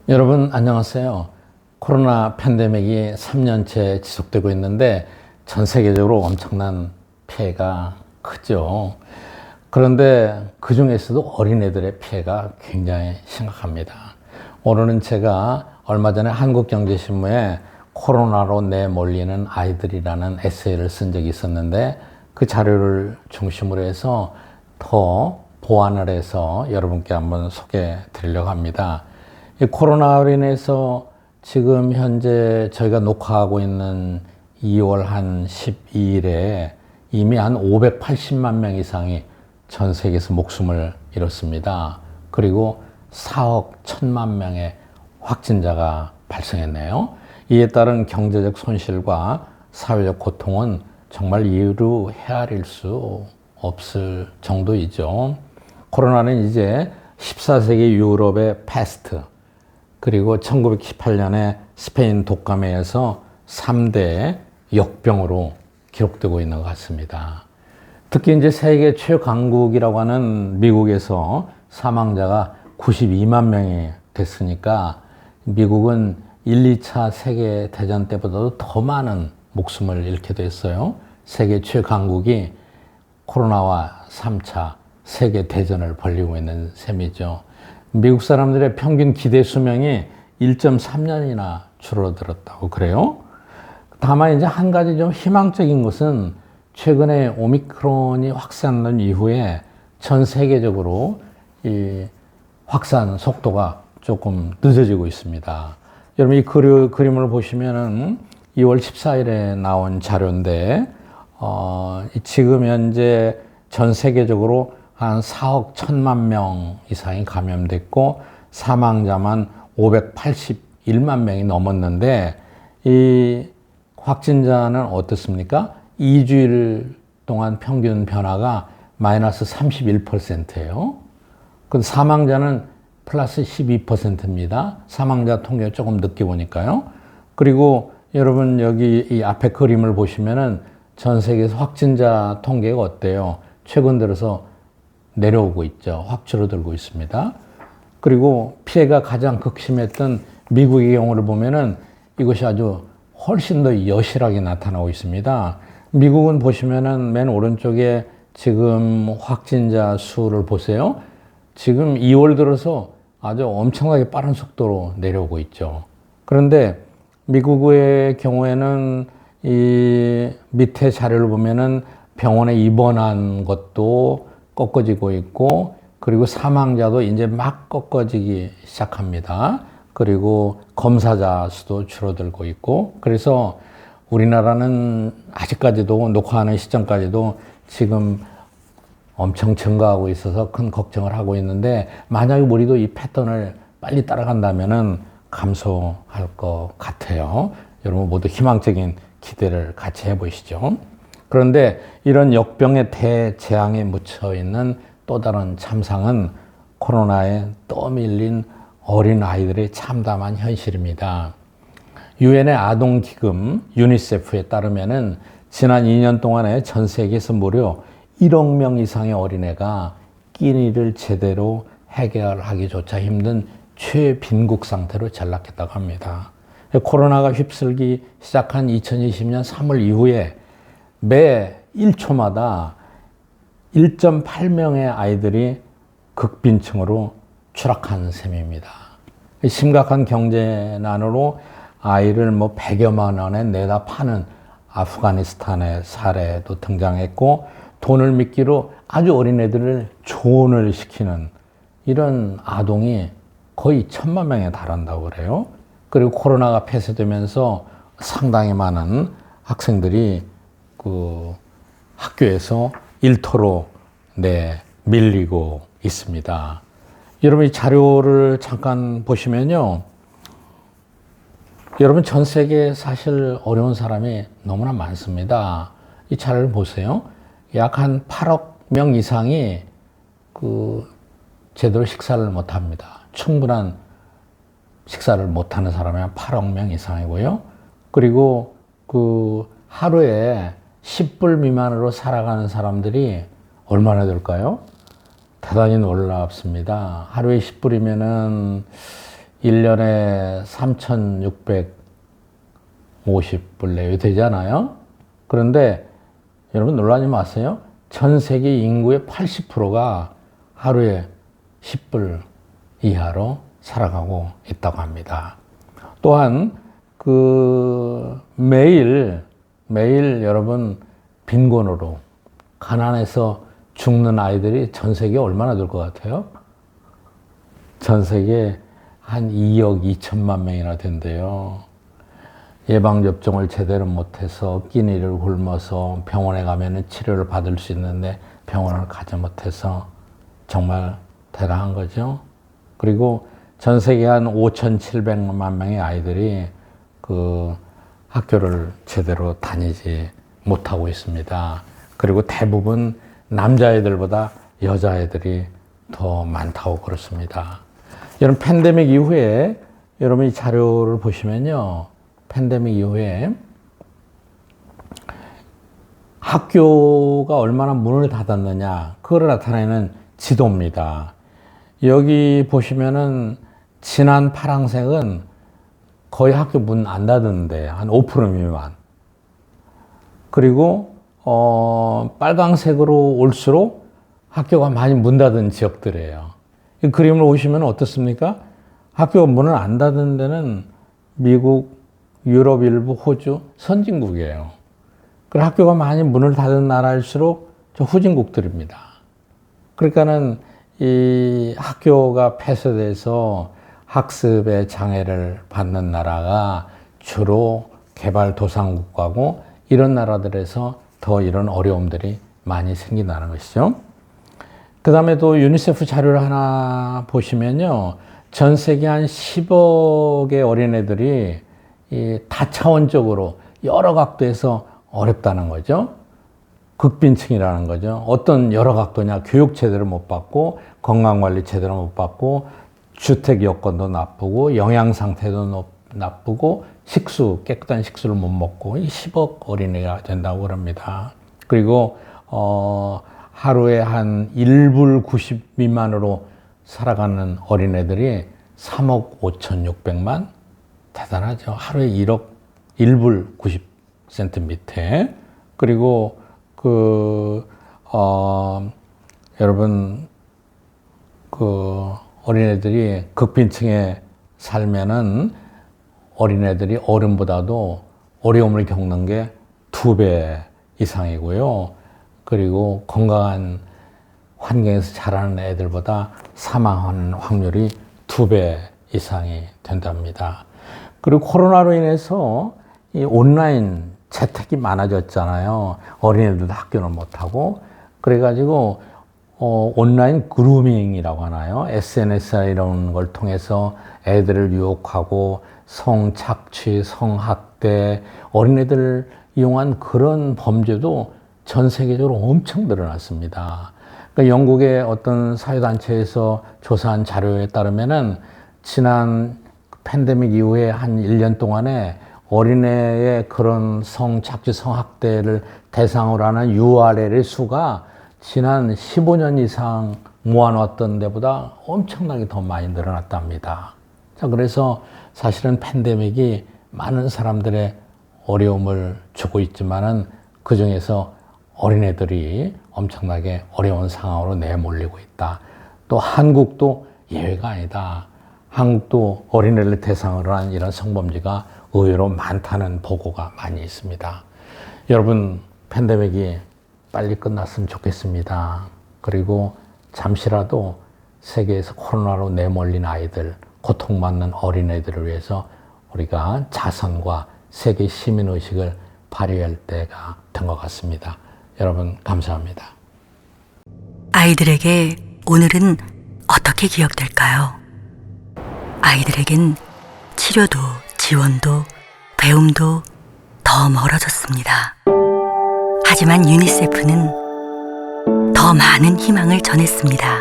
여러분 안녕하세요. 코로나 팬데믹이 3년째 지속되고 있는데 전 세계적으로 엄청난 피해가 크죠. 그런데 그 중에서도 어린애들의 피해가 굉장히 심각합니다. 오늘은 제가 얼마 전에 한국경제신문에 코로나로 내몰리는 아이들이라는 에세이를 쓴 적이 있었는데 그 자료를 중심으로 해서 더 보완을 해서 여러분께 한번 소개해 드리려고 합니다. 이 코로나로 인해서 지금 현재 저희가 녹화하고 있는 2월 한 12일에 이미 한 580만 명 이상이 전 세계에서 목숨을 잃었습니다. 그리고 4억 1천만 명의 확진자가 발생했네요. 이에 따른 경제적 손실과 사회적 고통은 정말 이루 헤아릴 수 없을 정도이죠. 코로나는 이제 14세기 유럽의 패스트, 그리고 1918년에 스페인 독감에 의해서 3대 역병으로 기록되고 있는 것 같습니다. 특히 이제 세계 최강국이라고 하는 미국에서 사망자가 92만 명이 됐으니까 미국은 1, 2차 세계 대전 때보다도 더 많은 목숨을 잃게 됐어요. 세계 최강국이 코로나와 3차 세계 대전을 벌이고 있는 셈이죠. 미국 사람들의 평균 기대 수명이 1.3년이나 줄어들었다고 그래요. 다만 이제 한 가지 좀 희망적인 것은 최근에 오미크론이 확산된 이후에 전 세계적으로 이 확산 속도가 조금 늦어지고 있습니다. 여러분 이 그림을 보시면은 2월 14일에 나온 자료인데 지금 현재 전 세계적으로 한 4억 1천만 명 이상이 감염됐고 사망자만 581만 명이 넘었는데 이 확진자는 어떻습니까? 2주일 동안 평균 변화가 마이너스 31%예요. 그 사망자는 플러스 12%입니다. 사망자 통계 조금 늦게 보니까요. 그리고 여러분 여기 이 앞에 그림을 보시면은 전 세계에서 확진자 통계가 어때요? 최근 들어서 내려오고 있죠. 확 줄어들고 있습니다. 그리고 피해가 가장 극심했던 미국의 경우를 보면은 이것이 아주 훨씬 더 여실하게 나타나고 있습니다. 미국은 보시면은 맨 오른쪽에 지금 확진자 수를 보세요. 지금 2월 들어서 아주 엄청나게 빠른 속도로 내려오고 있죠. 그런데 미국의 경우에는 이 밑에 자료를 보면은 병원에 입원한 것도 꺾어지고 있고, 그리고 사망자도 이제 막 꺾어지기 시작합니다. 그리고 검사자 수도 줄어들고 있고, 그래서 우리나라는 아직까지도 녹화하는 시점까지도 지금 엄청 증가하고 있어서 큰 걱정을 하고 있는데, 만약에 우리도 이 패턴을 빨리 따라간다면은 감소할 것 같아요. 여러분 모두 희망적인 기대를 같이 해보시죠. 그런데 이런 역병의 대재앙에 묻혀 있는 또 다른 참상은 코로나에 떠밀린 어린 아이들의 참담한 현실입니다. 유엔의 아동기금 유니세프에 따르면은 지난 2년 동안에 전 세계에서 무려 1억 명 이상의 어린애가 끼니를 제대로 해결하기조차 힘든 최빈국 상태로 전락했다고 합니다. 코로나가 휩쓸기 시작한 2020년 3월 이후에 매 1초마다 1.8명의 아이들이 극빈층으로 추락한 셈입니다. 심각한 경제난으로 아이를 100여만 원에 내다 파는 아프가니스탄의 사례도 등장했고, 돈을 미끼로 아주 어린애들을 조언을 시키는 이런 아동이 거의 1천만 명에 달한다고 그래요. 그리고 코로나가 폐쇄되면서 상당히 많은 학생들이 그 학교에서 일터로 밀리고 있습니다. 여러분 이 자료를 잠깐 보시면요. 여러분 전 세계에 사실 어려운 사람이 너무나 많습니다. 이 자료를 보세요. 약 한 8억 명 이상이 제대로 식사를 못 합니다. 충분한 식사를 못 하는 사람이 한 8억 명 이상이고요. 그리고 하루에 10불 미만으로 살아가는 사람들이 얼마나 될까요? 대단히 놀랍습니다. 하루에 10불이면은 1년에 3,650불 내외 되잖아요. 그런데 여러분 놀라지 마세요. 전 세계 인구의 80%가 하루에 10불 이하로 살아가고 있다고 합니다. 또한 매일 여러분 빈곤으로 가난해서 죽는 아이들이 전 세계에 얼마나 될 것 같아요? 전 세계에 한 2억 2천만 명이나 된대요. 예방접종을 제대로 못해서 끼니를 굶어서 병원에 가면 치료를 받을 수 있는데 병원을 가지 못해서 정말 대단한 거죠. 그리고 전 세계 한 5,700만 명의 아이들이 학교를 제대로 다니지 못하고 있습니다. 그리고 대부분 남자애들보다 여자애들이 더 많다고 그렇습니다. 여러분 팬데믹 이후에 여러분 이 자료를 보시면요. 팬데믹 이후에 학교가 얼마나 문을 닫았느냐 그걸 나타내는 지도입니다. 여기 보시면은 진한 파란색은 거의 학교 문 안 닫았는데 한 5% 미만. 그리고 빨강색으로 올수록 학교가 많이 문 닫은 지역들이에요. 이 그림을 보시면 어떻습니까? 학교 문을 안 닫은 데는 미국, 유럽 일부, 호주, 선진국이에요. 그리고 학교가 많이 문을 닫은 나라일수록 저 후진국들입니다. 그러니까는 이 학교가 폐쇄돼서 학습의 장애를 받는 나라가 주로 개발도상국가고 이런 나라들에서 더 이런 어려움들이 많이 생긴다는 것이죠. 그 다음에 또 유니세프 자료를 하나 보시면요. 전 세계 한 10억의 어린애들이 이 다차원적으로 여러 각도에서 어렵다는 거죠. 극빈층이라는 거죠. 어떤 여러 각도냐. 교육 제대로 못 받고 건강관리 제대로 못 받고 주택 여건도 나쁘고 영양 상태도 나쁘고 깨끗한 식수를 못 먹고 10억 어린이가 된다고 그럽니다. 그리고 하루에 한 1불 90 미만으로 살아가는 어린애들이 3억 5,600만 대단하죠. 하루에 1불 90센트 밑에. 그리고 여러분 어린애들이 극빈층에 살면은 어린애들이 어른보다도 어려움을 겪는 게 2배 이상이고요. 그리고 건강한 환경에서 자라는 애들보다 사망하는 확률이 2배 이상이 된답니다. 그리고 코로나로 인해서 이 온라인 재택이 많아졌잖아요. 어린애들도 학교를 못하고. 그래가지고 온라인 그루밍이라고 하나요? SNS 이런 걸 통해서 애들을 유혹하고 성착취, 성학대, 어린애들을 이용한 그런 범죄도 전 세계적으로 엄청 늘어났습니다. 그러니까 영국의 어떤 사회단체에서 조사한 자료에 따르면은 지난 팬데믹 이후에 한 1년 동안에 어린애의 그런 성착취, 성학대를 대상으로 하는 URL의 수가 지난 15년 이상 모아놨던 데보다 엄청나게 더 많이 늘어났답니다. 자, 그래서 사실은 팬데믹이 많은 사람들의 어려움을 주고 있지만은 그 중에서 어린애들이 엄청나게 어려운 상황으로 내몰리고 있다. 또 한국도 예외가 아니다. 한국도 어린애를 대상으로 한 이런 성범죄가 의외로 많다는 보고가 많이 있습니다. 여러분, 팬데믹이 빨리 끝났으면 좋겠습니다. 그리고 잠시라도 세계에서 코로나로 내몰린 아이들, 고통받는 어린애들을 위해서 우리가 자선과 세계 시민의식을 발휘할 때가 된 것 같습니다. 여러분, 감사합니다. 아이들에게 오늘은 어떻게 기억될까요? 아이들에겐 치료도 지원도 배움도 더 멀어졌습니다. 하지만 유니세프는 더 많은 희망을 전했습니다.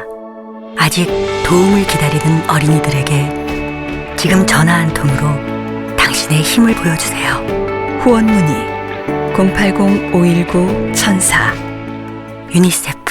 아직 도움을 기다리는 어린이들에게 지금 전화 한 통으로 당신의 힘을 보여주세요. 후원 문의 080-519-1004 유니세프